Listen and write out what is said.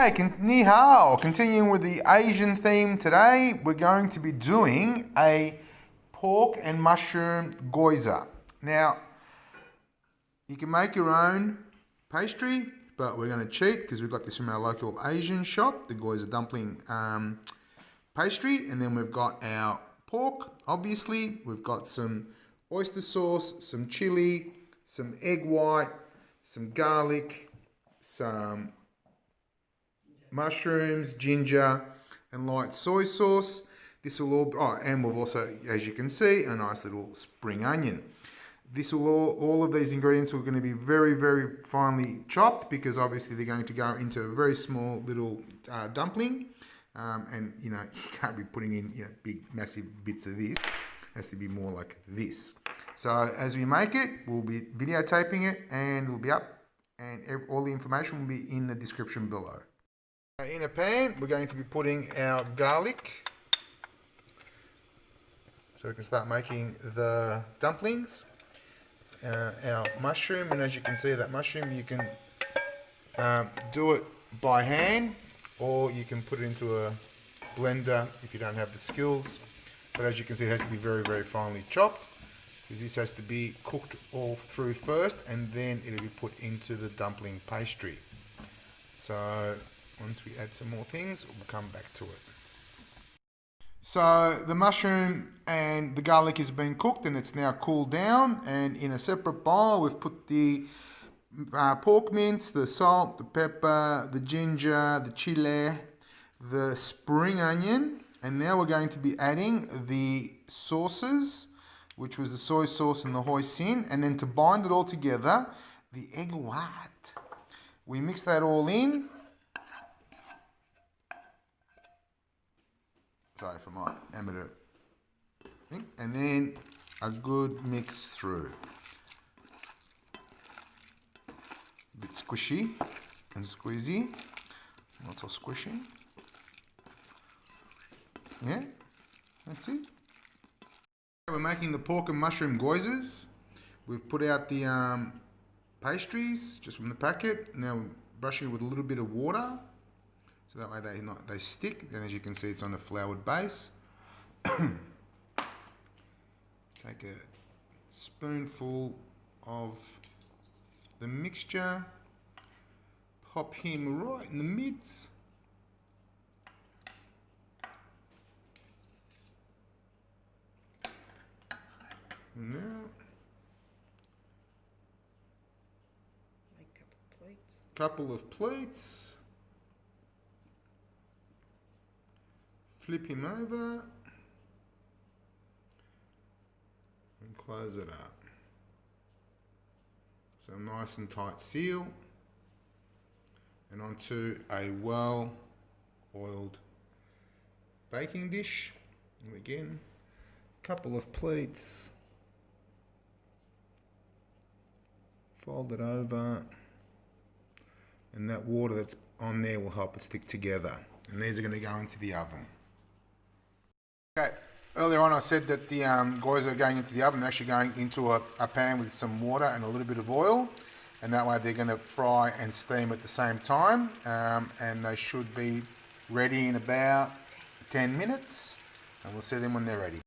Ni hao. Continuing with the Asian theme today, we're going to be doing a pork and mushroom gyoza. Now, you can make your own pastry, but we're going to cheat because we've got this from our local Asian shop, the Gyoza dumpling pastry, and then we've got our pork. Obviously, we've got some oyster sauce, some chilli, some egg white, some garlic, some mushrooms, ginger, and light soy sauce. This will all, and we've also, as you can see, a nice little spring onion. This will all of these ingredients are going to be very, very finely chopped because obviously they're going to go into a very small little dumpling. And you can't be putting in big, massive bits of this. It has to be more like this. So as we make it, we'll be videotaping it and it'll be up, and all the information will be in the description below. In a pan, we're going to be putting our garlic, so we can start making the dumplings. Our mushroom, and as you can see, that mushroom, you can do it by hand, or you can put it into a blender if you don't have the skills. But as you can see, it has to be very, very finely chopped, because this has to be cooked all through first, and then it'll be put into the dumpling pastry. So once we add some more things, we'll come back to it. So the mushroom and the garlic has been cooked and it's now cooled down, and in a separate bowl we've put the pork mince, the salt, the pepper, the ginger, the chilli, the spring onion, and now we're going to be adding the sauces, which was the soy sauce and the hoisin, and then to bind it all together, the egg white. We mix that all in. Sorry for my amateur thing. And then a good mix through. A bit squishy and squeezy. Not so squishy. Yeah, that's it. We're making the pork and mushroom gyozas. We've put out the pastries just from the packet. Now we're brushing it with a little bit of water, so that way they stick. And as you can see, it's on a floured base. Take a spoonful of the mixture, pop him right in the midst. Now, couple of plates. Flip him over and close it up. So nice and tight seal, and onto a well-oiled baking dish. And again, couple of plates. Fold it over, and that water that's on there will help it stick together. And these are going to go into the oven. Okay, earlier on I said that the gyoza are going into the oven. They're actually going into a pan with some water and a little bit of oil, and that way they're going to fry and steam at the same time, and they should be ready in about 10 minutes, and we'll see them when they're ready.